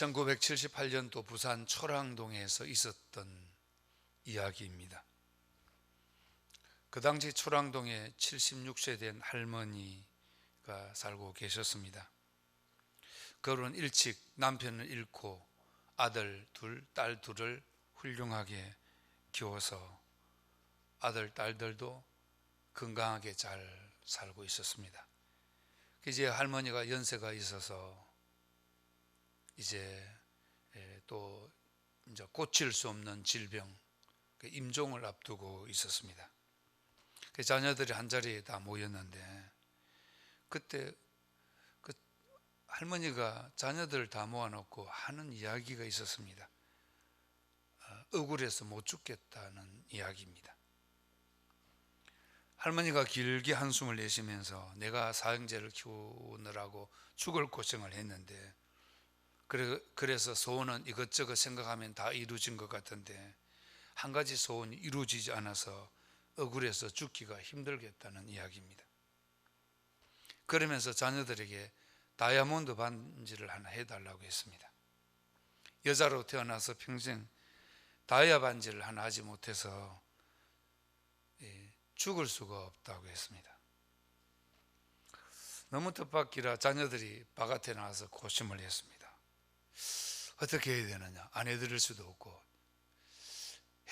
1978년도 부산 초랑동에서 있었던 이야기입니다. 그 당시 초랑동에 76세 된 할머니가 살고 계셨습니다. 결혼 일찍 남편을 잃고 아들 둘, 딸 둘을 훌륭하게 키워서 아들, 딸들도 건강하게 잘 살고 있었습니다. 이제 할머니가 연세가 있어서 이제 또 이제 고칠 수 없는 질병, 임종을 앞두고 있었습니다. 자녀들이 한 자리에 다 모였는데 그때 그 할머니가 자녀들을 다 모아놓고 하는 이야기가 있었습니다. 억울해서 못 죽겠다는 이야기입니다. 할머니가 길게 한숨을 내쉬면서 내가 사형제를 키우느라고 죽을 고생을 했는데 그래서 소원은 이것저것 생각하면 다 이루어진 것 같은데 한 가지 소원이 이루어지지 않아서 억울해서 죽기가 힘들겠다는 이야기입니다. 그러면서 자녀들에게 다이아몬드 반지를 하나 해달라고 했습니다. 여자로 태어나서 평생 다이아 반지를 하나 하지 못해서 죽을 수가 없다고 했습니다. 너무 뜻밖이라 자녀들이 바깥에 나와서 고심을 했습니다. 어떻게 해야 되느냐, 안 해드릴 수도 없고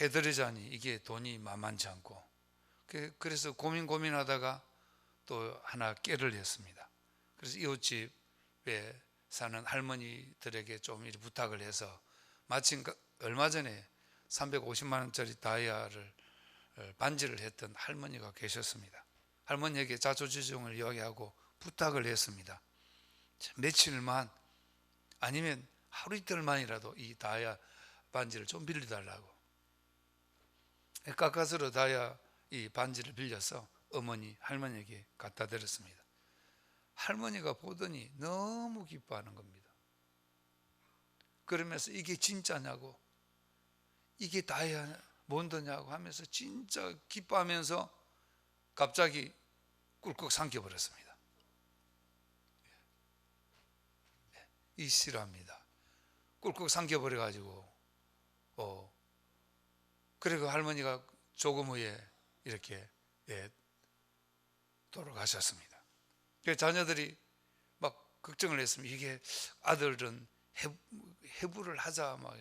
해드리자니 이게 돈이 만만치 않고 그래서 고민하다가 또 하나 깨를 냈습니다. 그래서 이웃집에 사는 할머니들에게 좀 이렇게 부탁을 해서 마침 얼마 전에 350만 원짜리 다이아를 반지를 했던 할머니가 계셨습니다. 할머니에게 자초지종을 이야기하고 부탁을 했습니다. 며칠만 아니면 하루 이틀만이라도 이 다이아 반지를 좀 빌려달라고. 가까스로 다이아 이 반지를 빌려서 할머니에게 갖다 드렸습니다. 할머니가 보더니 너무 기뻐하는 겁니다. 그러면서 이게 진짜냐고, 이게 다이아몬드냐고 하면서 진짜 기뻐하면서 갑자기 꿀꺽 삼켜버렸습니다. 이 실화입니다. 꿀꺽 삼켜버려가지고 그리고 할머니가 조금 후에 이렇게 돌아가셨습니다. 자녀들이 막 걱정을 했습니다. 이게 아들은 해부를 하자, 막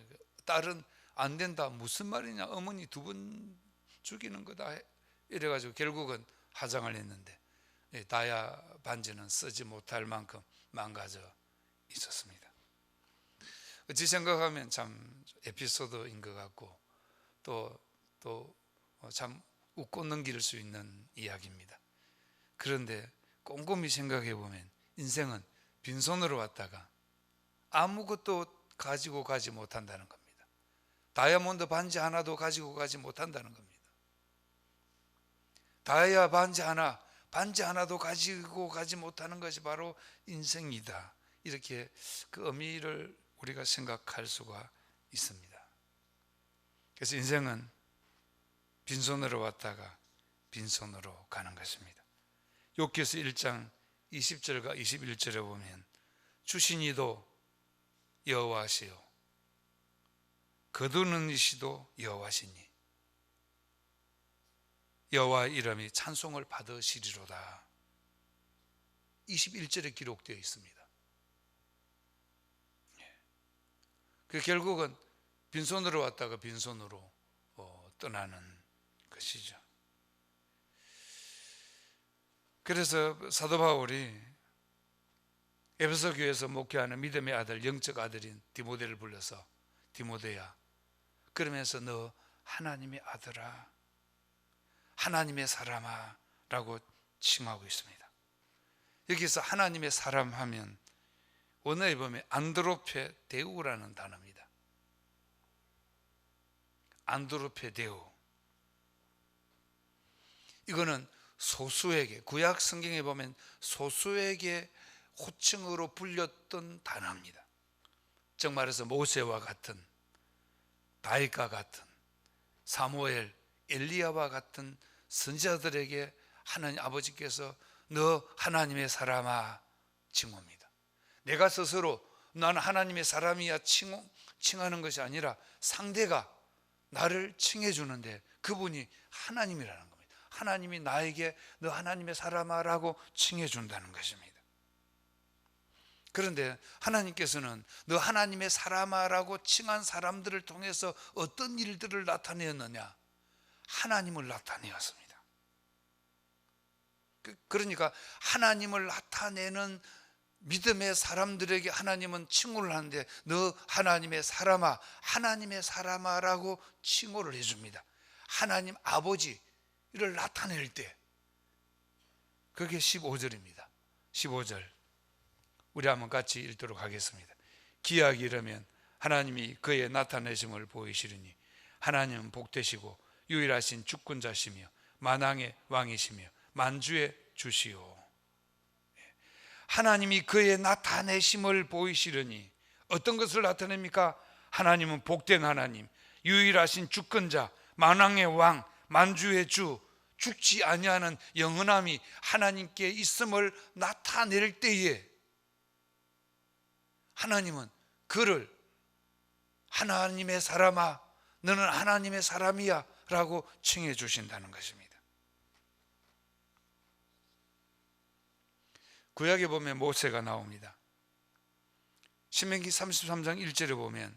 딸은 안 된다, 무슨 말이냐, 어머니 두 번 죽이는 거다 이래가지고 결국은 하장을 했는데 다이아 반지는 쓰지 못할 만큼 망가져 있었습니다. 어찌 생각하면 참 에피소드인 것 같고 또 참 웃고 넘길 수 있는 이야기입니다. 그런데 꼼꼼히 생각해 보면 인생은 빈손으로 왔다가 아무것도 가지고 가지 못한다는 겁니다. 다이아몬드 반지 하나도 가지고 가지 못한다는 겁니다. 다이아 반지 하나도 가지고 가지 못하는 것이 바로 인생이다. 이렇게 그 의미를 우리가 생각할 수가 있습니다. 그래서 인생은 빈손으로 왔다가 빈손으로 가는 것입니다. 욥기서 1장 20절과 21절에 보면 주신 이도 여호와시요 거두는 이시도 여호와시니 여호와의 이름이 찬송을 받으시리로다. 21절에 기록되어 있습니다. 결국은 빈손으로 왔다가 빈손으로 떠나는 것이죠. 그래서 사도 바울이 에베소 교회에서 목회하는 믿음의 아들, 영적 아들인 디모데를 불러서 디모데야, 그러면서 너 하나님의 아들아, 하나님의 사람아 라고 칭하고 있습니다. 여기서 하나님의 사람 하면 원어에 보면 안드로페 데우라는 단어입니다. 안드로페 데우, 이거는 소수에게, 구약 성경에 보면 소수에게 호칭으로 불렸던 단어입니다. 즉 말해서 모세와 같은, 다윗과 같은, 사무엘, 엘리야와 같은 선지자들에게 하나님 아버지께서 너 하나님의 사람아 칭호입니다. 내가 스스로 나는 하나님의 사람이야 칭하는 것이 아니라 상대가 나를 칭해 주는데 그분이 하나님이라는 겁니다. 하나님이 나에게 너 하나님의 사람아 라고 칭해 준다는 것입니다. 그런데 하나님께서는 너 하나님의 사람아 라고 칭한 사람들을 통해서 어떤 일들을 나타내었느냐? 하나님을 나타내었습니다. 그러니까 하나님을 나타내는 믿음의 사람들에게 하나님은 칭호를 하는데 너 하나님의 사람아, 하나님의 사람아 라고 칭호를 해줍니다. 하나님 아버지를 나타낼 때 그게 15절입니다 15절 우리 한번 같이 읽도록 하겠습니다. 기약이 이르면 하나님이 그의 나타내심을 보이시리니 하나님은 복되시고 유일하신 주권자시며 만왕의 왕이시며 만주의 주시오. 하나님이 그의 나타내심을 보이시려니 어떤 것을 나타냅니까? 하나님은 복된 하나님, 유일하신 주권자, 만왕의 왕, 만주의 주, 죽지 아니하는 영원함이 하나님께 있음을 나타낼 때에 하나님은 그를 하나님의 사람아, 너는 하나님의 사람이야 라고 칭해 주신다는 것입니다. 구약에 보면 모세가 나옵니다. 신명기 33장 1절에 보면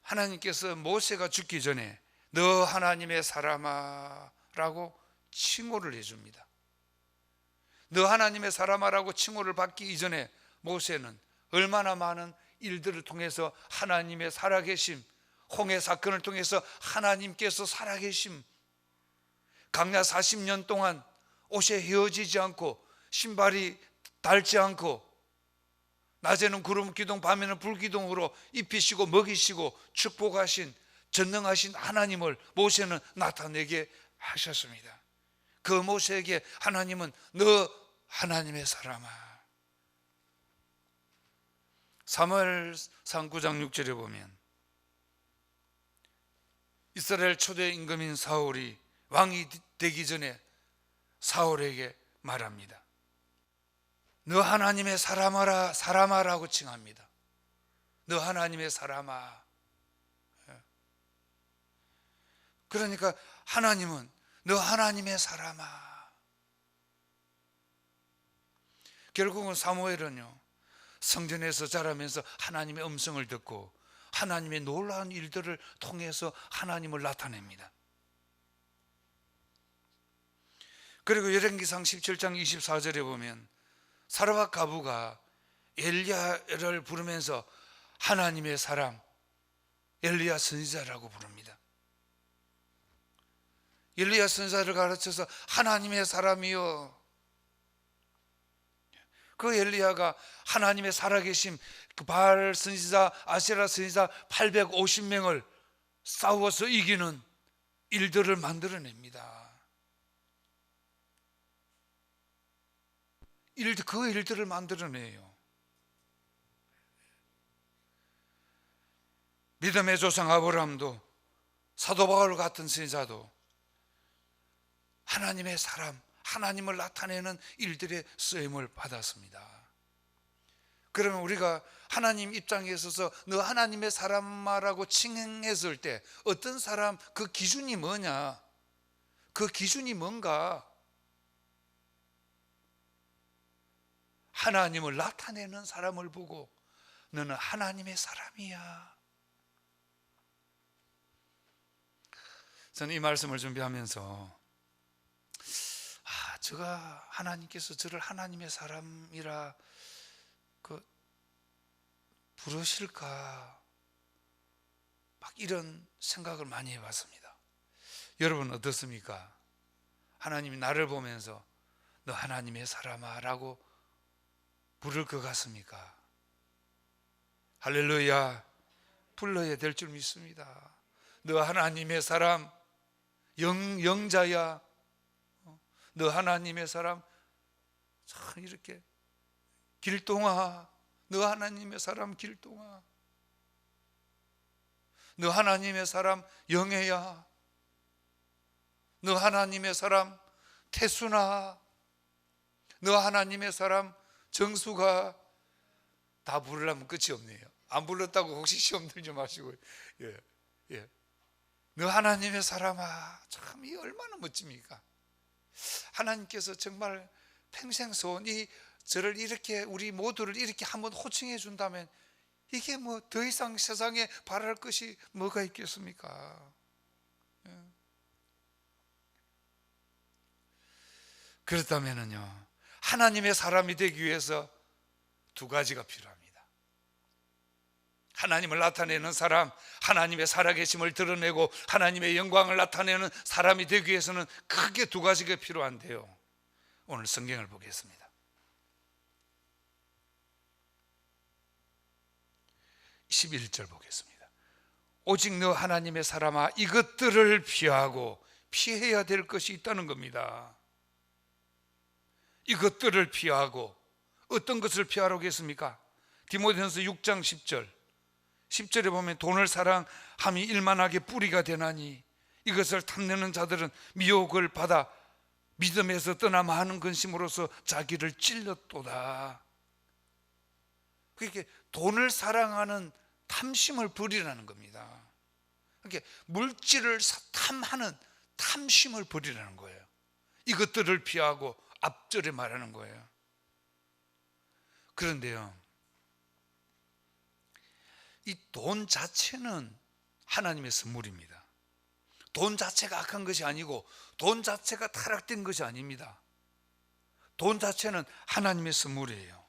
하나님께서 모세가 죽기 전에 너 하나님의 사람아 라고 칭호를 해줍니다. 너 하나님의 사람아라고 칭호를 받기 이전에 모세는 얼마나 많은 일들을 통해서 하나님의 살아계심, 홍해 사건을 통해서 하나님께서 살아계심, 광야 40년 동안 옷에 헤어지지 않고 신발이 닳지 않고 낮에는 구름 기둥 밤에는 불 기둥으로 입히시고 먹이시고 축복하신 전능하신 하나님을 모세는 나타내게 하셨습니다. 그 모세에게 하나님은 너 하나님의 사람아. 사무엘상 9장 6절에 보면 이스라엘 초대 임금인 사울이 왕이 되기 전에 사울에게 말합니다. 너 하나님의 사람아라고 칭합니다. 너 하나님의 사람아. 그러니까 하나님은 너 하나님의 사람아. 결국은 사무엘은요 성전에서 자라면서 하나님의 음성을 듣고 하나님의 놀라운 일들을 통해서 하나님을 나타냅니다. 그리고 열왕기상 17장 24절에 보면 사르밧 과부가 엘리야를 부르면서 하나님의 사람 엘리야 선지자라고 부릅니다. 엘리야 선지자를 가르쳐서 하나님의 사람이요. 그 엘리야가 하나님의 살아계심 그 바알 선지자 아세라 선지자 850명을 싸워서 이기는 일들을 만들어냅니다. 그 일들을 만들어내요. 믿음의 조상 아브라함도 사도 바울 같은 선지자도 하나님의 사람, 하나님을 나타내는 일들의 쓰임을 받았습니다. 그러면 우리가 하나님 입장에 있어서 너 하나님의 사람아라고 칭했을 때 어떤 사람, 그 기준이 뭐냐? 그 기준이 뭔가? 하나님을 나타내는 사람을 보고 너는 하나님의 사람이야. 저는 이 말씀을 준비하면서 제가 하나님께서 저를 하나님의 사람이라 부르실까 막 이런 생각을 많이 해봤습니다. 여러분 어떻습니까? 하나님이 나를 보면서 너 하나님의 사람아 라고 부를 것 같습니까? 할렐루야. 불러야 될 줄 믿습니다. 너 하나님의 사람 영자야. 너 하나님의 사람 참 이렇게 길동아. 너 하나님의 사람 길동아. 너 하나님의 사람 영애야. 너 하나님의 사람 태순아. 너 하나님의 사람 정수가. 다 부르려면 끝이 없네요. 안 불렀다고 혹시 시험 들지 마시고. 예. 너 하나님의 사람아, 참 이 얼마나 멋집니까? 하나님께서 정말 평생 소원, 저를 이렇게, 우리 모두를 이렇게 한번 호칭해 준다면 이게 뭐 더 이상 세상에 바랄 것이 뭐가 있겠습니까? 그렇다면요, 하나님의 사람이 되기 위해서 두 가지가 필요합니다. 하나님을 나타내는 사람, 하나님의 살아계심을 드러내고 하나님의 영광을 나타내는 사람이 되기 위해서는 크게 두 가지가 필요한데요, 오늘 성경을 보겠습니다. 11절 보겠습니다. 오직 너 하나님의 사람아, 이것들을 피하고 피해야 될 것이 있다는 겁니다. 이것들을 피하고, 어떤 것을 피하라고 했습니까? 디모데전서 6장 10절에 보면 돈을 사랑함이 일만하게 뿌리가 되나니 이것을 탐내는 자들은 미혹을 받아 믿음에서 떠나 많은 근심으로써 자기를 찔렀도다. 그렇게 돈을 사랑하는 탐심을 버리라는 겁니다. 그렇게 물질을 탐하는 탐심을 버리라는 거예요. 이것들을 피하고 앞절에 말하는 거예요. 그런데요, 이 돈 자체는 하나님의 선물입니다. 돈 자체가 악한 것이 아니고 돈 자체가 타락된 것이 아닙니다. 돈 자체는 하나님의 선물이에요.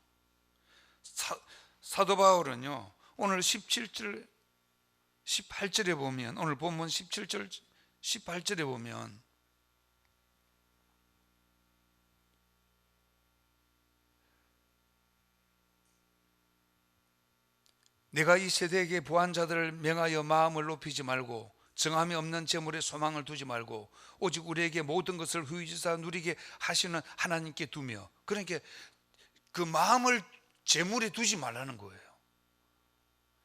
사도 바울은요, 오늘 17절 18절에 보면, 오늘 본문 17절 18절에 보면 내가 이 세대에게 부한 자들을 명하여 마음을 높이지 말고 정함이 없는 재물에 소망을 두지 말고 오직 우리에게 모든 것을 후유지사 누리게 하시는 하나님께 두며, 그러니까 그 마음을 재물에 두지 말라는 거예요.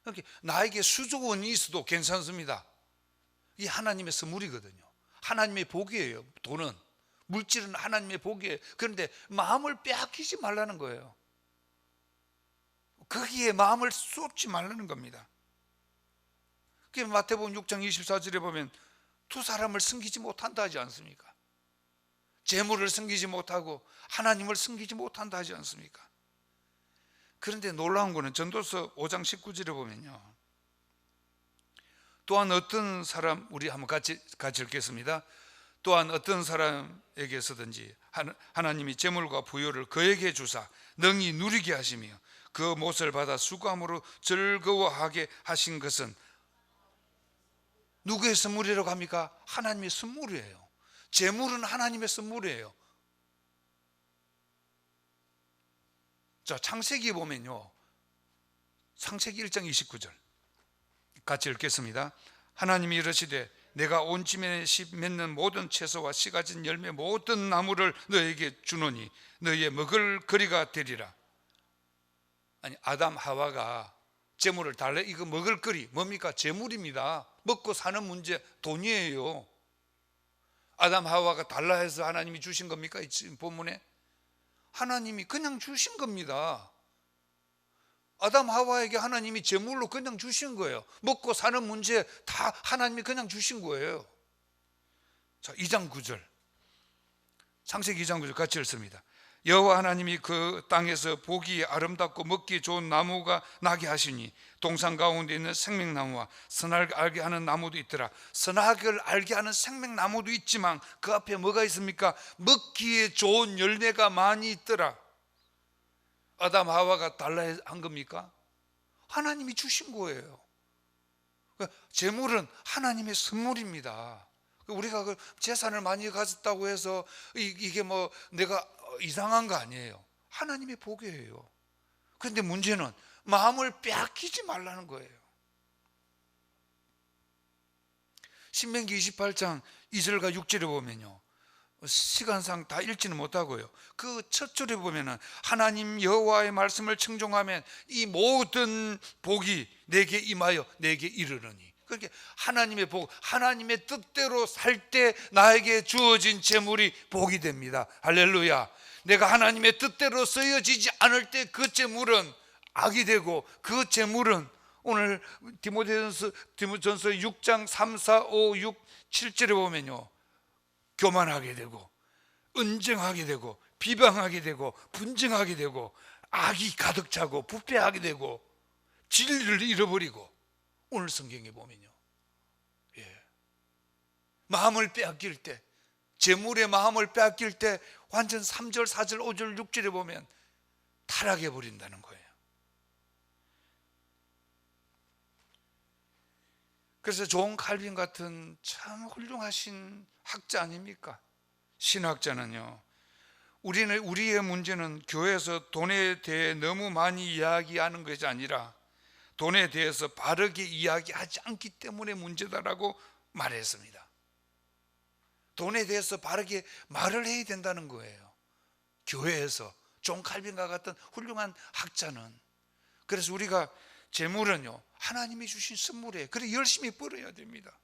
그러니까 나에게 수조 원이 있어도 괜찮습니다. 이게 하나님의 선물이거든요. 하나님의 복이에요. 돈은, 물질은 하나님의 복이에요. 그런데 마음을 빼앗기지 말라는 거예요. 거기에 마음을 쏟지 말라는 겁니다. 그게 마태복음 6장 24절에 보면 두 사람을 섬기지 못한다 하지 않습니까? 재물을 섬기지 못하고 하나님을 섬기지 못한다 하지 않습니까? 그런데 놀라운 거는 전도서 5장 19절에 보면요, 또한 어떤 사람, 우리 한번 같이 읽겠습니다. 또한 어떤 사람에게서든지 하나님이 재물과 부요를 그에게 주사 능히 누리게 하시며 그 몫을 받아 수고함으로 즐거워하게 하신 것은 누구의 선물이라고 합니까? 하나님의 선물이에요. 재물은 하나님의 선물이에요. 자, 창세기 보면요, 창세기 1장 29절 같이 읽겠습니다. 하나님이 이르시되 내가 온 지면에 씨 맺는 모든 채소와 씨 가진 열매 모든 나무를 너에게 주노니 너희의 먹을 거리가 되리라. 아니, 아담 하와가 재물을 달래, 이거 먹을 거리 뭡니까? 재물입니다. 먹고 사는 문제, 돈이에요. 아담 하와가 달라 해서 하나님이 주신 겁니까? 이 본문에 하나님이 그냥 주신 겁니다. 아담 하와에게 하나님이 재물로 그냥 주신 거예요. 먹고 사는 문제 다 하나님이 그냥 주신 거예요. 자, 2장 9절, 창세기 2장 9절 같이 읽습니다. 여호와 하나님이 그 땅에서 보기 아름답고 먹기 좋은 나무가 나게 하시니 동산 가운데 있는 생명나무와 선악을 알게 하는 나무도 있더라. 선악을 알게 하는 생명나무도 있지만 그 앞에 뭐가 있습니까? 먹기에 좋은 열매가 많이 있더라. 아담 하와가 달라 한 겁니까? 하나님이 주신 거예요. 재물은 하나님의 선물입니다. 우리가 그 재산을 많이 가졌다고 해서 이게 뭐 내가 이상한 거 아니에요. 하나님의 복이에요. 그런데 문제는 마음을 빼앗기지 말라는 거예요. 신명기 28장 2절과 6절에 보면요, 시간상 다 읽지는 못하고요, 그 첫 절에 보면은 하나님 여호와의 말씀을 청종하면 이 모든 복이 내게 임하여 내게 이르르니, 그러니까 하나님의 복, 하나님의 뜻대로 살 때 나에게 주어진 재물이 복이 됩니다. 할렐루야. 내가 하나님의 뜻대로 쓰여지지 않을 때 그 재물은 악이 되고 그 재물은 오늘 디모데전서 6장 3, 4, 5, 6, 7절에 보면요, 교만하게 되고 은쟁하게 되고 비방하게 되고 분쟁하게 되고 악이 가득 차고 부패하게 되고 진리를 잃어버리고, 오늘 성경에 보면요, 마음을 빼앗길 때, 재물의 마음을 빼앗길 때 완전 3절, 4절, 5절, 6절에 보면 타락해 버린다는 거예요. 그래서 존 칼빈 같은 참 훌륭하신 학자 아닙니까? 신학자는요, 우리의 문제는 교회에서 돈에 대해 너무 많이 이야기하는 것이 아니라 돈에 대해서 바르게 이야기하지 않기 때문에 문제다라고 말했습니다. 돈에 대해서 바르게 말을 해야 된다는 거예요, 교회에서. 존 칼빈과 같은 훌륭한 학자는. 그래서 우리가 재물은요, 하나님이 주신 선물이에요. 그래 열심히 벌어야 됩니다.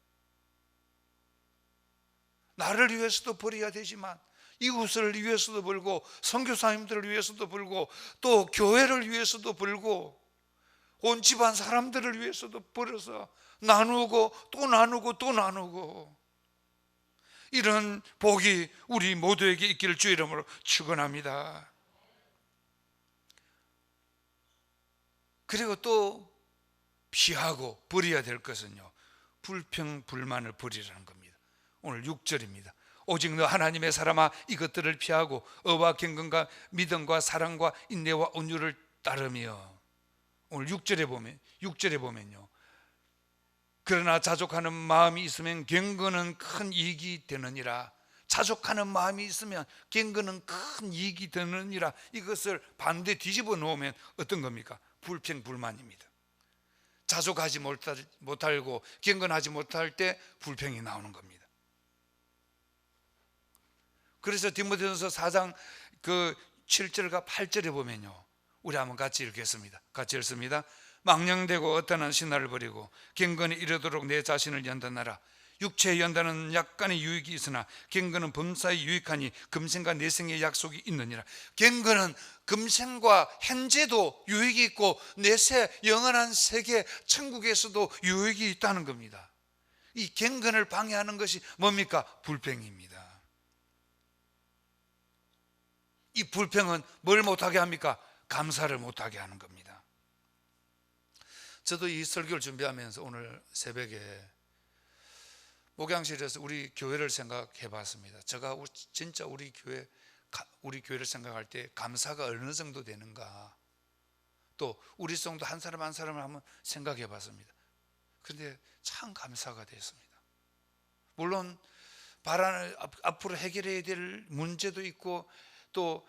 나를 위해서도 벌어야 되지만 이웃을 위해서도 벌고 선교사님들을 위해서도 벌고 또 교회를 위해서도 벌고 온 집안 사람들을 위해서도 벌어서 나누고 또 나누고 또 나누고, 이런 복이 우리 모두에게 있기를 주의 이름으로 축원합니다. 그리고 또 피하고 버려야 될 것은요, 불평 불만을 버리라는 겁니다. 오늘 6절입니다. 오직 너 하나님의 사람아 이것들을 피하고 의와 경건과 믿음과 사랑과 인내와 온유를 따르며. 오늘 6절에 보면요, 그러나 자족하는 마음이 있으면 경건은 큰 이익이 되느니라. 자족하는 마음이 있으면 경건은 큰 이익이 되느니라. 이것을 반대 뒤집어 놓으면 어떤 겁니까? 불평 불만입니다. 자족하지 못하고 경건하지 못할 때 불평이 나오는 겁니다. 그래서 디모데전서 4장 7절과 8절에 보면요, 우리 한번 같이 읽겠습니다. 같이 읽습니다. 망령되고 어떠한 신화를 버리고 경건에 이르도록 내 자신을 연단하라. 육체의 연단은 약간의 유익이 있으나 경건은 범사에 유익하니 금생과 내생의 약속이 있느니라. 경건은 금생과 현재도 유익이 있고 내세 영원한 세계 천국에서도 유익이 있다는 겁니다. 이 경건을 방해하는 것이 뭡니까? 불평입니다. 이 불평은 뭘 못하게 합니까? 감사를 못하게 하는 겁니다. 저도 이 설교를 준비하면서 오늘 새벽에 목양실에서 우리 교회를 생각해 봤습니다. 제가 진짜 우리 교회를 생각할 때 감사가 어느 정도 되는가, 또 우리 성도 한 사람 한 사람을 한번 생각해 봤습니다. 그런데 참 감사가 됐습니다. 물론 앞으로 해결해야 될 문제도 있고 또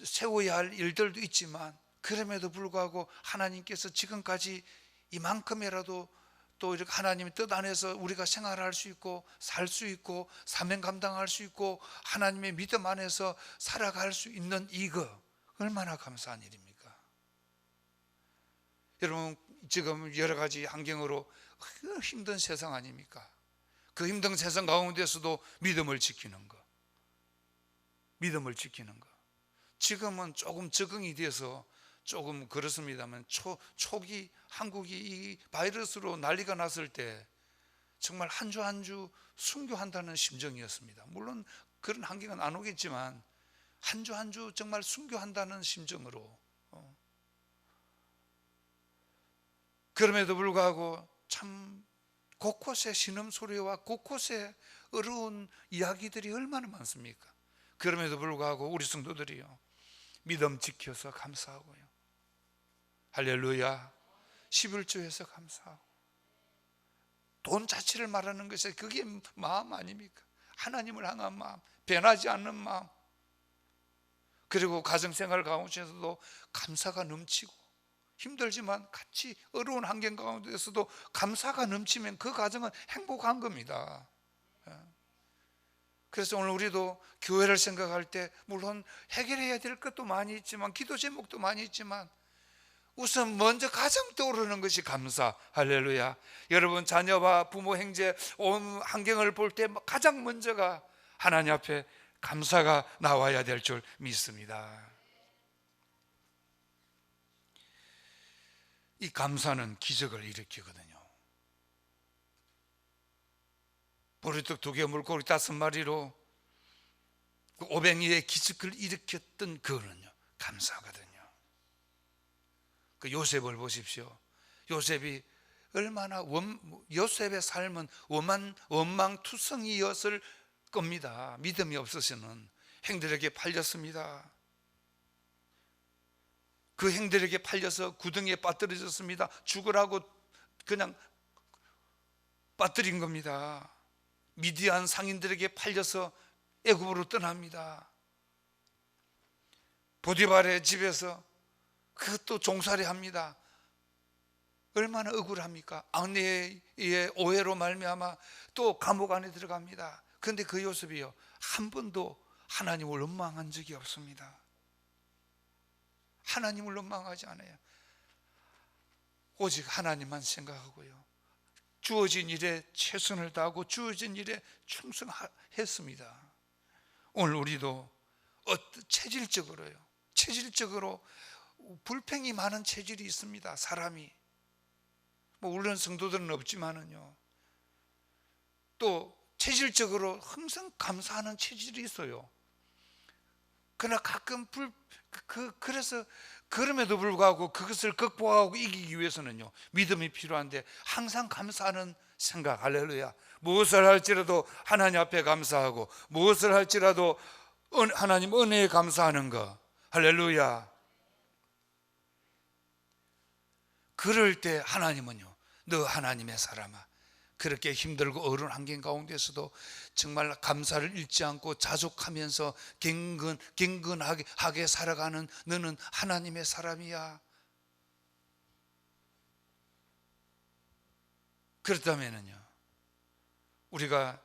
세워야 할 일들도 있지만, 그럼에도 불구하고 하나님께서 지금까지 이만큼이라도 또 이렇게 하나님의 뜻 안에서 우리가 생활할 수 있고 살 수 있고 사명 감당할 수 있고 하나님의 믿음 안에서 살아갈 수 있는 이거 얼마나 감사한 일입니까? 여러분, 지금 여러 가지 환경으로 힘든 세상 아닙니까? 그 힘든 세상 가운데서도 믿음을 지키는 거. 지금은 조금 적응이 돼서 조금 그렇습니다만 초기 한국이 이 바이러스로 난리가 났을 때 정말 한 주 한 주 순교한다는 심정이었습니다. 물론 그런 한계가 안 오겠지만 한 주 한 주 정말 순교한다는 심정으로, 그럼에도 불구하고 참 곳곳에 신음소리와 곳곳에 어려운 이야기들이 얼마나 많습니까? 그럼에도 불구하고 우리 성도들이요, 믿음 지켜서 감사하고요, 할렐루야, 11조에서 감사하고, 돈 자체를 말하는 것이 그게 마음 아닙니까? 하나님을 향한 마음, 변하지 않는 마음. 그리고 가정생활 가운데서도 감사가 넘치고, 힘들지만 같이 어려운 환경 가운데서도 감사가 넘치면 그 가정은 행복한 겁니다. 그래서 오늘 우리도 교회를 생각할 때 물론 해결해야 될 것도 많이 있지만, 기도 제목도 많이 있지만, 우선 먼저 가장 떠오르는 것이 감사. 할렐루야. 여러분, 자녀와 부모, 형제, 온 환경을 볼 때 가장 먼저가 하나님 앞에 감사가 나와야 될 줄 믿습니다. 이 감사는 기적을 일으키거든요. 보리떡 2개 물고기 5마리로 그 오병이의 기적을 일으켰던 그거는요, 감사거든요. 그 요셉을 보십시오. 요셉이 얼마나 요셉의 삶은 원망투성이었을 겁니다. 믿음이 없으시는 행들에게 팔렸습니다. 그 행들에게 팔려서 구덩이에 빠뜨려졌습니다. 죽으라고 그냥 빠뜨린 겁니다. 미디안 상인들에게 팔려서 애굽으로 떠납니다. 보디발의 집에서 그것도 종살이 합니다. 얼마나 억울합니까? 아내의 오해로 말미암아 또 감옥 안에 들어갑니다. 그런데 그 요셉이요, 한 번도 하나님을 원망한 적이 없습니다. 하나님을 원망하지 않아요. 오직 하나님만 생각하고요, 주어진 일에 최선을 다하고 주어진 일에 충성했습니다. 오늘 우리도 체질적으로 불평이 많은 체질이 있습니다. 사람이 물론 성도들은 없지만은요, 또 체질적으로 항상 감사하는 체질이 있어요. 그러나 가끔 그래서 그럼에도 불구하고 그것을 극복하고 이기기 위해서는요, 믿음이 필요한데 항상 감사하는 생각, 할렐루야. 무엇을 할지라도 하나님 앞에 감사하고 무엇을 할지라도 하나님 은혜에 감사하는 것, 할렐루야. 그럴 때 하나님은요, 너 하나님의 사람아, 그렇게 힘들고 어려운 환경 가운데서도 정말 감사를 잃지 않고 자족하면서 경건하게 살아가는 너는 하나님의 사람이야. 그렇다면요, 우리가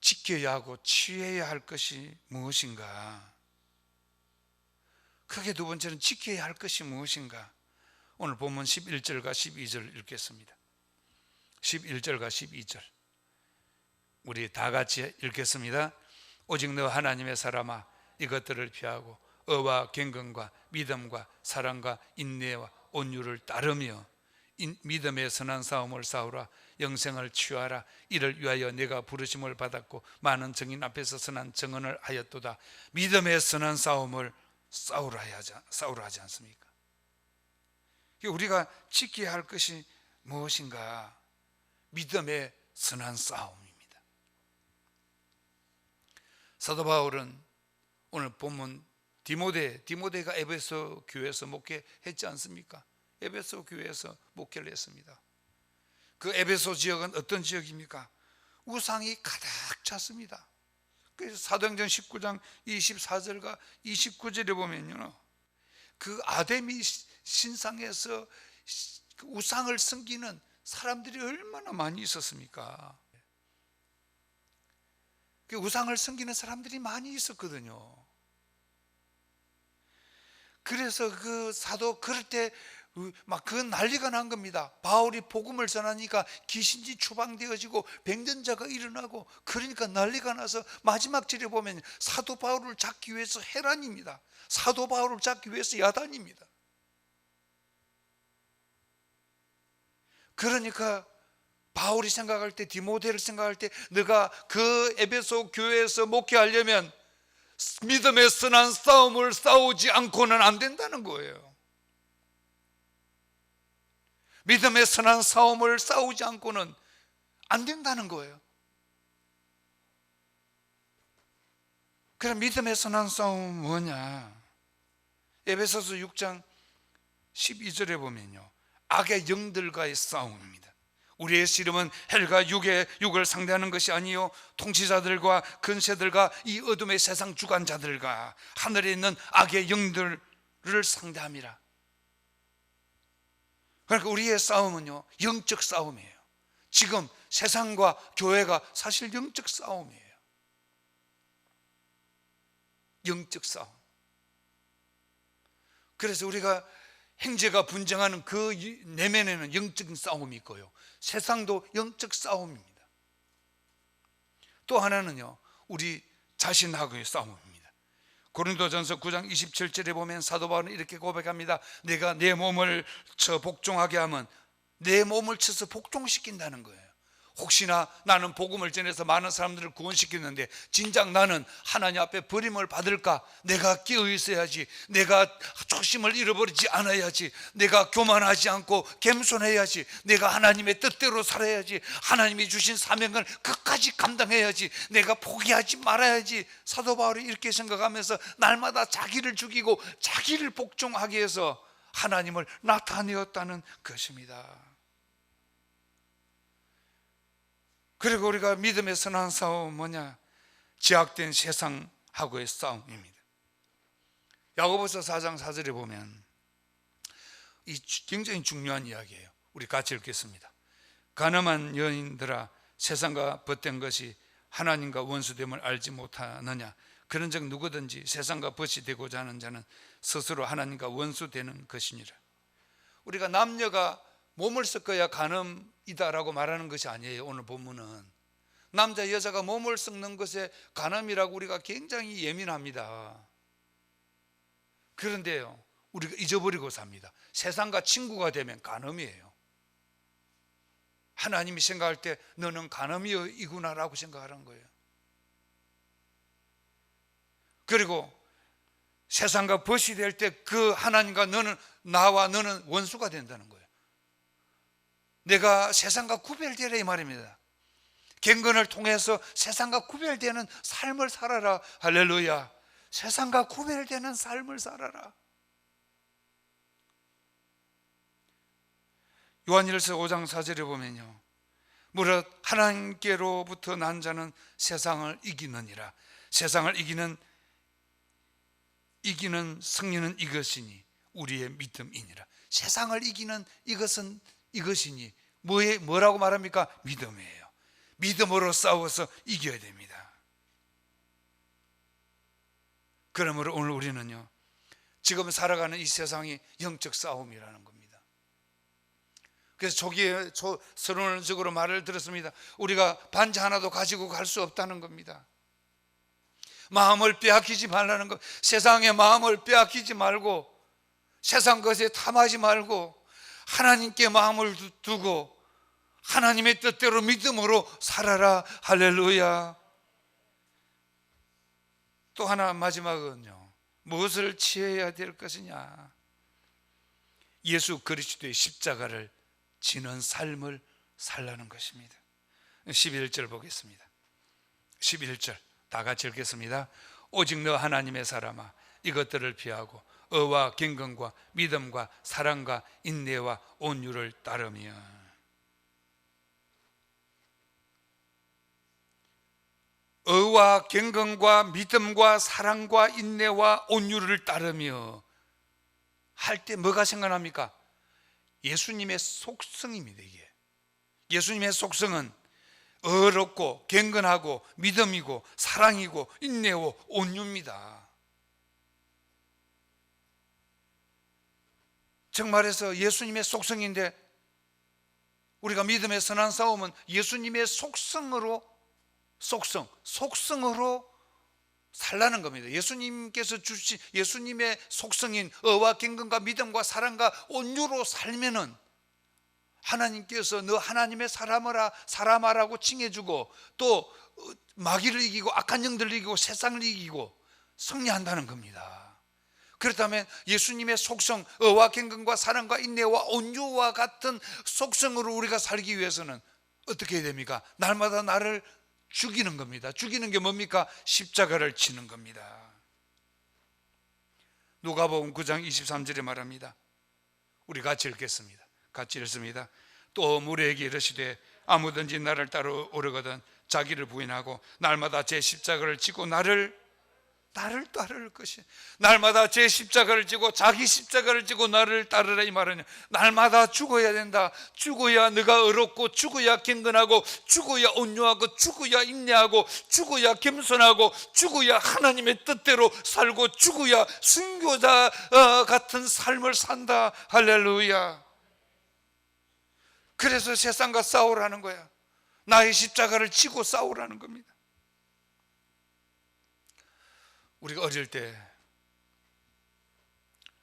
지켜야 하고 취해야 할 것이 무엇인가? 크게 두 번째는 지켜야 할 것이 무엇인가? 오늘 본문 11절과 12절 읽겠습니다. 11절과 12절 우리 다 같이 읽겠습니다. 오직 너 하나님의 사람아, 이것들을 피하고 의와 경건과 믿음과 사랑과 인내와 온유를 따르며 믿음의 선한 싸움을 싸우라. 영생을 취하라. 이를 위하여 내가 부르심을 받았고 많은 증인 앞에서 선한 증언을 하였도다. 믿음의 선한 싸움을 싸우라 하지 않습니까? 우리가 지켜야 할 것이 무엇인가? 믿음의 선한 싸움입니다. 사도 바울은 오늘 본문 디모데가 에베소 교회에서 목회했지 않습니까? 에베소 교회에서 목회를 했습니다. 그 에베소 지역은 어떤 지역입니까? 우상이 가득 찼습니다. 그래서 사도행전 19장 24절과 29절에 보면요, 그 아데미 신상에서 우상을 섬기는 사람들이 얼마나 많이 있었습니까? 그 우상을 섬기는 사람들이 많이 있었거든요. 그래서 그 사도 그럴 때 막 그 난리가 난 겁니다. 바울이 복음을 전하니까 귀신이 추방되어지고 병든자가 일어나고, 그러니까 난리가 나서 마지막 절에 보면 사도 바울을 잡기 위해서 해란입니다. 사도 바울을 잡기 위해서 야단입니다. 그러니까 바울이 생각할 때, 디모데를 생각할 때, 너가 그 에베소 교회에서 목회하려면 믿음의 선한 싸움을 싸우지 않고는 안 된다는 거예요. 믿음의 선한 싸움을 싸우지 않고는 안 된다는 거예요. 그럼 믿음의 선한 싸움은 뭐냐? 에베소서 6장 12절에 보면요, 악의 영들과의 싸움입니다. 우리의 씨름은 헬과 육을 상대하는 것이 아니요 통치자들과 근세들과 이 어둠의 세상 주관자들과 하늘에 있는 악의 영들을 상대함이라. 그러니까 우리의 싸움은요, 영적 싸움이에요. 지금 세상과 교회가 사실 영적 싸움이에요. 영적 싸움. 그래서 우리가 형제가 분쟁하는 그 내면에는 영적인 싸움이 있고요, 세상도 영적 싸움입니다. 또 하나는요, 우리 자신하고의 싸움입니다. 고린도전서 9장 27절에 보면 사도 바울은 이렇게 고백합니다. 내가 내 몸을 쳐 복종하게 하면 내 몸을 쳐서 복종시킨다는 거예요. 혹시나 나는 복음을 전해서 많은 사람들을 구원시키는데 진작 나는 하나님 앞에 버림을 받을까? 내가 끼어 있어야지. 내가 초심을 잃어버리지 않아야지. 내가 교만하지 않고 겸손해야지. 내가 하나님의 뜻대로 살아야지. 하나님이 주신 사명을 끝까지 감당해야지. 내가 포기하지 말아야지. 사도 바울이 이렇게 생각하면서 날마다 자기를 죽이고 자기를 복종하기 위해서 하나님을 나타내었다는 것입니다. 그리고 우리가 믿음의 선한 싸움은 뭐냐? 제약된 세상하고의 싸움입니다. 야고보서 4장 4절에 보면 이 굉장히 중요한 이야기예요. 우리 같이 읽겠습니다. 가늠한 여인들아, 세상과 벗된 것이 하나님과 원수됨을 알지 못하느냐? 그런즉 누구든지 세상과 벗이 되고자 하는 자는 스스로 하나님과 원수되는 것이니라. 우리가 남녀가 몸을 섞어야 간음이다라고 말하는 것이 아니에요. 오늘 본문은 남자 여자가 몸을 섞는 것에 간음이라고 우리가 굉장히 예민합니다. 그런데요, 우리가 잊어버리고 삽니다. 세상과 친구가 되면 간음이에요. 하나님이 생각할 때 너는 간음이구나라고 생각하는 거예요. 그리고 세상과 벗이 될 때 그 하나님과 나와 너는 원수가 된다는 거예요. 내가 세상과 구별되라 이 말입니다. 갱건을 통해서 세상과 구별되는 삶을 살아라. 할렐루야. 세상과 구별되는 삶을 살아라. 요한일서 5장 4절에 보면요, 무릇 하나님께로부터 난 자는 세상을 이기느니라. 세상을 이기는 승리는 이것이니 우리의 믿음이니라. 세상을 이기는 이것이니 뭐라고 말합니까? 믿음이에요. 믿음으로 싸워서 이겨야 됩니다. 그러므로 오늘 우리는요, 지금 살아가는 이 세상이 영적 싸움이라는 겁니다. 그래서 초기에 서론적으로 말을 들었습니다. 우리가 반지 하나도 가지고 갈 수 없다는 겁니다. 마음을 빼앗기지 말라는 것. 세상의 마음을 빼앗기지 말고 세상 것에 탐하지 말고 하나님께 마음을 두고 하나님의 뜻대로 믿음으로 살아라. 할렐루야. 또 하나 마지막은요, 무엇을 취해야 될 것이냐? 예수 그리스도의 십자가를 지는 삶을 살라는 것입니다. 11절 보겠습니다. 11절 다 같이 읽겠습니다. 오직 너 하나님의 사람아, 이것들을 피하고 의와 경건과 믿음과 사랑과 인내와 온유를 따르며. 의와 경건과 믿음과 사랑과 인내와 온유를 따르며 할 때 뭐가 생각납니까? 예수님의 속성입니다. 이게 예수님의 속성은 의롭고 경건하고 믿음이고 사랑이고 인내고 온유입니다. 정말해서 예수님의 속성인데, 우리가 믿음의 선한 싸움은 예수님의 속성으로 살라는 겁니다. 예수님께서 주신 예수님의 속성인 의와 경건과 믿음과 사랑과 온유로 살면은 하나님께서 너 하나님의 사람아라고 칭해주고 또 마귀를 이기고 악한 영들을 이기고 세상을 이기고 승리한다는 겁니다. 그렇다면 예수님의 속성, 의와 경건과 사랑과 인내와 온유와 같은 속성으로 우리가 살기 위해서는 어떻게 해야 됩니까? 날마다 나를 죽이는 겁니다. 죽이는 게 뭡니까? 십자가를 치는 겁니다. 누가복음 9장 23절에 말합니다. 우리 같이 읽겠습니다. 같이 읽습니다. 또 무리에게 이르시되 아무든지 나를 따르거든 자기를 부인하고 날마다 제 십자가를 지고 나를 따를 것이. 날마다 제 십자가를 지고 자기 십자가를 지고 나를 따르라 이 말은 날마다 죽어야 된다. 죽어야 네가 의롭고 죽어야 경건하고 죽어야 온유하고 죽어야 인내하고 죽어야 겸손하고 죽어야 하나님의 뜻대로 살고 죽어야 순교자 같은 삶을 산다. 할렐루야. 그래서 세상과 싸우라는 거야. 나의 십자가를 지고 싸우라는 겁니다. 우리가 어릴 때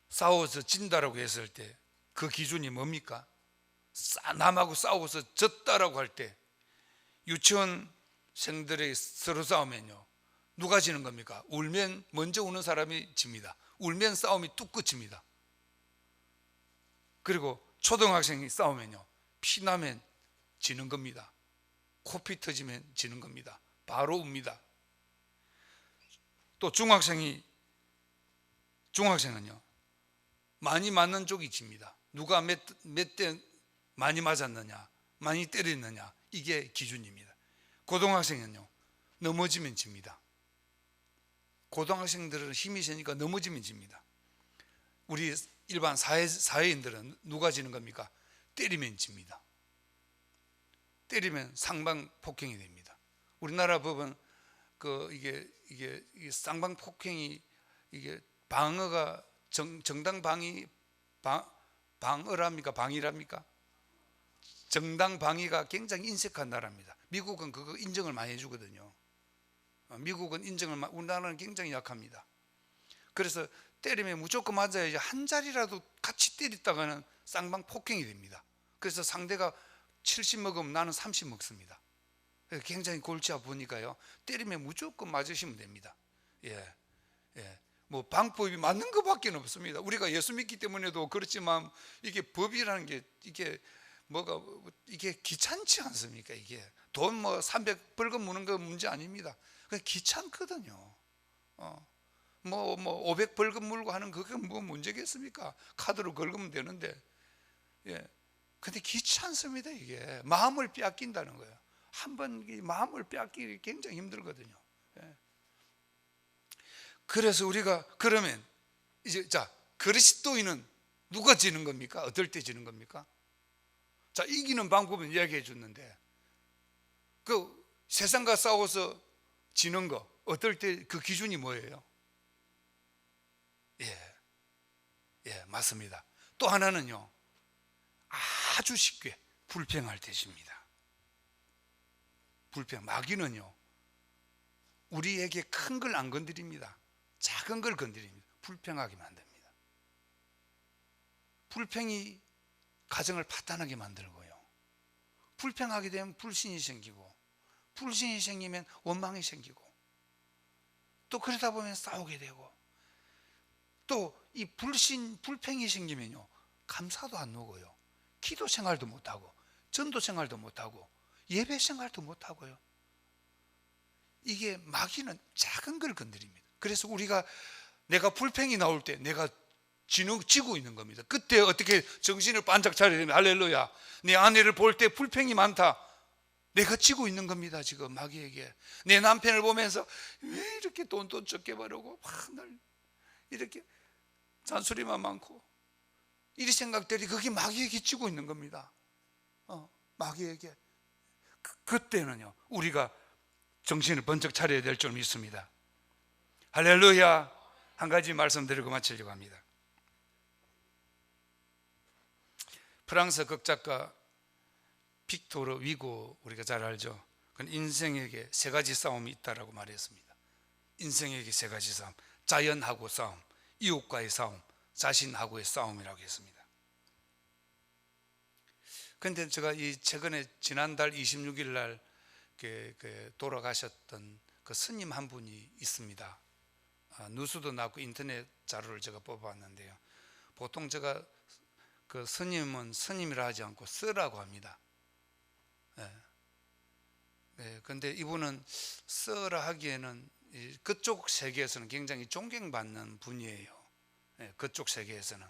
싸워서 진다라고 했을 때 그 기준이 뭡니까? 남하고 싸워서 졌다라고 할 때 유치원생들의 서로 싸우면요, 누가 지는 겁니까? 울면 먼저 우는 사람이 집니다. 울면 싸움이 뚝 끝입니다. 그리고 초등학생이 싸우면요, 피나면 지는 겁니다. 코피 터지면 지는 겁니다. 바로 웁니다. 또 중학생은요, 많이 맞는 쪽이 집니다. 누가 몇 대 많이 맞았느냐, 많이 때렸느냐, 이게 기준입니다. 고등학생은요, 넘어지면 집니다. 고등학생들은 힘이 세니까 넘어지면 집니다. 우리 일반 사회인들은 누가 지는 겁니까? 때리면 집니다. 때리면 상방 폭행이 됩니다. 우리나라 법은 이게 쌍방 폭행이, 이게 방어가 정당 방어랍니까? 방위랍니까? 정당 방위가 굉장히 인색한 나라입니다. 미국은 그거 인정을 많이 해주거든요. 미국은 우리나라는 굉장히 약합니다. 그래서 때리면 무조건 맞아야지, 한 자리라도 같이 때렸다가는 쌍방 폭행이 됩니다. 그래서 상대가 70 먹으면 나는 30 먹습니다. 굉장히 골치 아프니까요, 때리면 무조건 맞으시면 됩니다. 뭐 방법이 맞는 것밖에 없습니다. 우리가 예수 믿기 때문에도 그렇지만 이게 법이라는 게 이게 귀찮지 않습니까? 이게 돈 300 벌금 무는 거 문제 아닙니다. 그냥 귀찮거든요. 500 벌금 물고 하는 그게 뭐 문제겠습니까? 카드로 긁으면 되는데. 근데 귀찮습니다. 이게 마음을 빼앗긴다는 거예요. 한번 마음을 빼앗기기 굉장히 힘들거든요. 그래서 우리가 그러면 이제 그리스도인은 누가 지는 겁니까? 어떨 때 지는 겁니까? 이기는 방법은 이야기해 줬는데, 그 세상과 싸워서 지는 거 어떨 때 그 기준이 뭐예요? 맞습니다. 또 하나는요, 아주 쉽게 불평할 때입니다. 마귀는요, 우리에게 큰 걸 안 건드립니다. 작은 걸 건드립니다. 불평하게 만듭니다. 불평이 가정을 파탄하게 만들고요, 불평하게 되면 불신이 생기고, 불신이 생기면 원망이 생기고, 또 그러다 보면 싸우게 되고, 또 이 불평이 생기면요, 감사도 안 오고요, 기도 생활도 못하고, 전도 생활도 못하고, 예배 생활도 못하고요. 이게 마귀는 작은 걸 건드립니다. 그래서 내가 불평이 나올 때 내가 지고 있는 겁니다. 그때 어떻게 정신을 반짝 차려야 되면, 할렐루야, 내 아내를 볼 때 불평이 많다, 내가 지고 있는 겁니다. 지금 마귀에게. 내 남편을 보면서 왜 이렇게 돈도 적게 벌고 늘 이렇게 잔소리만 많고, 이 생각들이 그게 마귀에게 지고 있는 겁니다. 마귀에게. 그때는요, 우리가 정신을 번쩍 차려야 될 줄 믿습니다. 할렐루야. 한 가지 말씀드리고 마치려고 합니다. 프랑스 극작가 빅토르 위고, 우리가 잘 알죠. 그는 인생에게 세 가지 싸움이 있다라고 말했습니다. 인생에게 세 가지 싸움: 자연하고 싸움, 이웃과의 싸움, 자신하고의 싸움이라고 했습니다. 그런데 제가 최근에 지난달 26일 날 돌아가셨던 그 스님 한 분이 있습니다. 뉴스도 나고 인터넷 자료를 제가 뽑아봤는데요, 보통 제가 그 스님은 스님이라 하지 않고 쓰라고 합니다. 그런데 이분은 쓰라 하기에는 그쪽 세계에서는 굉장히 존경받는 분이에요. 그쪽 세계에서는,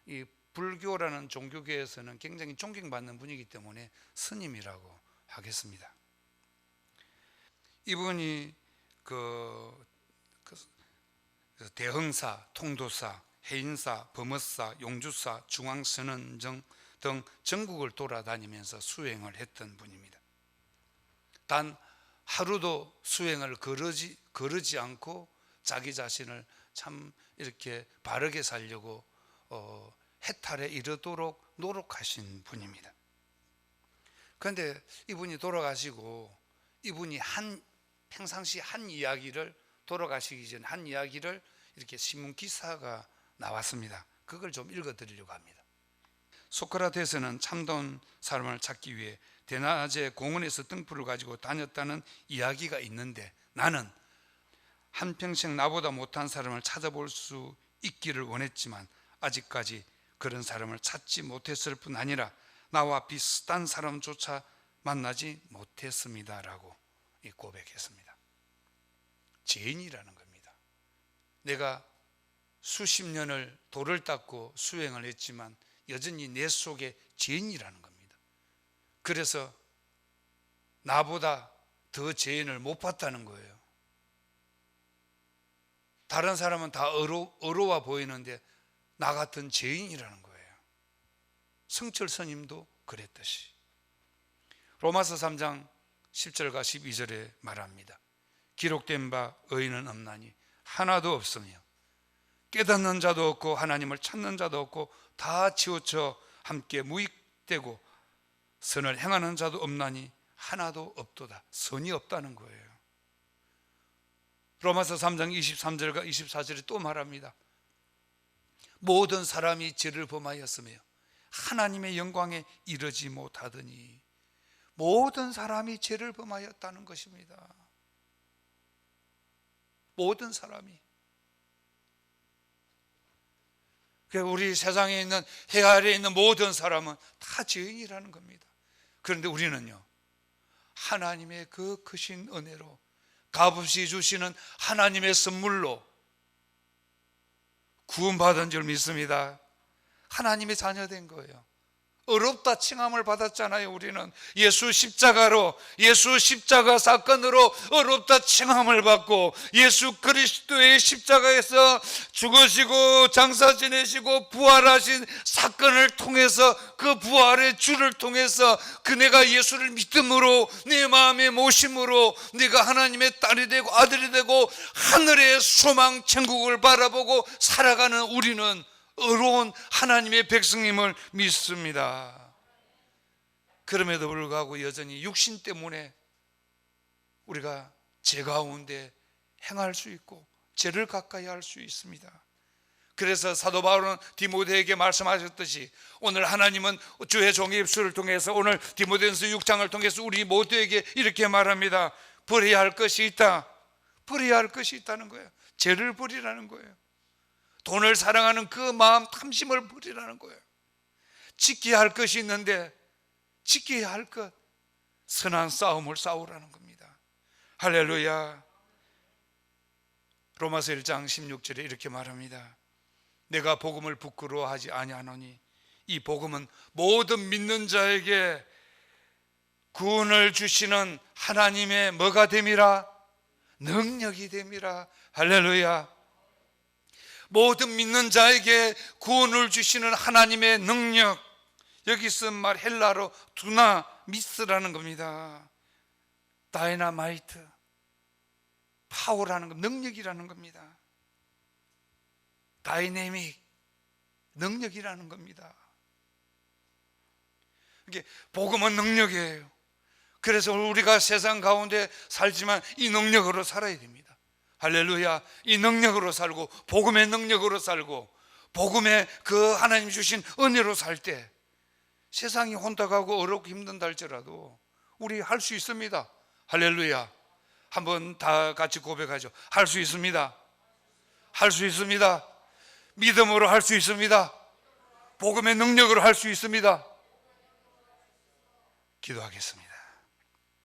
이 불교라는 종교계에서는 굉장히 존경받는 분이기 때문에 스님이라고 하겠습니다. 이분이 대흥사, 통도사, 해인사, 범어사, 용주사, 중앙선언 등 전국을 돌아다니면서 수행을 했던 분입니다. 단 하루도 수행을 거르지 않고 자기 자신을 참 이렇게 바르게 살려고 해탈에 이르도록 노력하신 분입니다. 그런데 이분이 돌아가시고, 이분이 평상시 한 이야기를 돌아가시기 전에 한 이야기를 이렇게 신문 기사가 나왔습니다. 그걸 좀 읽어드리려고 합니다. 소크라테스는 참다운 사람을 찾기 위해 대낮에 공원에서 등불을 가지고 다녔다는 이야기가 있는데, 나는 한평생 나보다 못한 사람을 찾아볼 수 있기를 원했지만 아직까지 그런 사람을 찾지 못했을 뿐 아니라 나와 비슷한 사람조차 만나지 못했습니다 라고 고백했습니다. 죄인이라는 겁니다. 내가 수십 년을 돌을 닦고 수행을 했지만 여전히 내 속에 죄인이라는 겁니다. 그래서 나보다 더 죄인을 못 봤다는 거예요. 다른 사람은 다 어려워 보이는데 나 같은 죄인이라는 거예요. 성철 스님도 그랬듯이. 로마서 3장 10절과 12절에 말합니다. 기록된 바 의인은 없나니 하나도 없으며 깨닫는 자도 없고 하나님을 찾는 자도 없고 다 치우쳐 함께 무익되고 선을 행하는 자도 없나니 하나도 없도다. 선이 없다는 거예요. 로마서 3장 23절과 24절에 또 말합니다. 모든 사람이 죄를 범하였으며 하나님의 영광에 이르지 못하더니, 모든 사람이 죄를 범하였다는 것입니다. 모든 사람이. 우리 세상에 있는, 해 아래에 있는 모든 사람은 다 죄인이라는 겁니다. 그런데 우리는요, 하나님의 그 크신 은혜로, 값없이 주시는 하나님의 선물로 구원받은 줄 믿습니다. 하나님의 자녀된 거예요. 어렵다 칭함을 받았잖아요. 우리는 예수 십자가 사건으로 어렵다 칭함을 받고, 예수 그리스도의 십자가에서 죽으시고 장사 지내시고 부활하신 사건을 통해서, 그 부활의 주를 통해서 내가 예수를 믿음으로, 내 마음의 모심으로 내가 하나님의 딸이 되고 아들이 되고 하늘의 소망 천국을 바라보고 살아가는 우리는 어려운 하나님의 백성임을 믿습니다. 그럼에도 불구하고 여전히 육신 때문에 우리가 죄 가운데 행할 수 있고 죄를 가까이 할 수 있습니다. 그래서 사도 바울은 디모데에게 말씀하셨듯이, 오늘 하나님은 주의 종의 입술을 통해서, 오늘 디모데전서 6장을 통해서 우리 모두에게 이렇게 말합니다. 버려야 할 것이 있다. 버려야 할 것이 있다는 거예요. 죄를 버리라는 거예요. 돈을 사랑하는 그 마음, 탐심을 버리라는 거예요. 지켜야 할 것이 있는데, 지켜야 할 것, 선한 싸움을 싸우라는 겁니다. 할렐루야. 로마서 1장 16절에 이렇게 말합니다. 내가 복음을 부끄러워하지 아니하노니 이 복음은 모든 믿는 자에게 구원을 주시는 하나님의 뭐가 됨이라? 능력이 됨이라. 할렐루야. 모든 믿는 자에게 구원을 주시는 하나님의 능력, 여기 쓴 말 헬라로 두나미스라는 겁니다. 다이나마이트, 파워라는 것, 능력이라는 겁니다. 다이내믹, 능력이라는 겁니다. 이게 복음은 능력이에요. 그래서 우리가 세상 가운데 살지만 이 능력으로 살아야 됩니다. 할렐루야. 이 능력으로 살고, 복음의 능력으로 살고, 복음의 그 하나님 주신 은혜로 살 때 세상이 혼탁하고 어렵고 힘든다 할지라도 우리 할 수 있습니다. 할렐루야. 한번 다 같이 고백하죠. 할 수 있습니다. 할 수 있습니다. 믿음으로 할 수 있습니다. 복음의 능력으로 할 수 있습니다. 기도하겠습니다.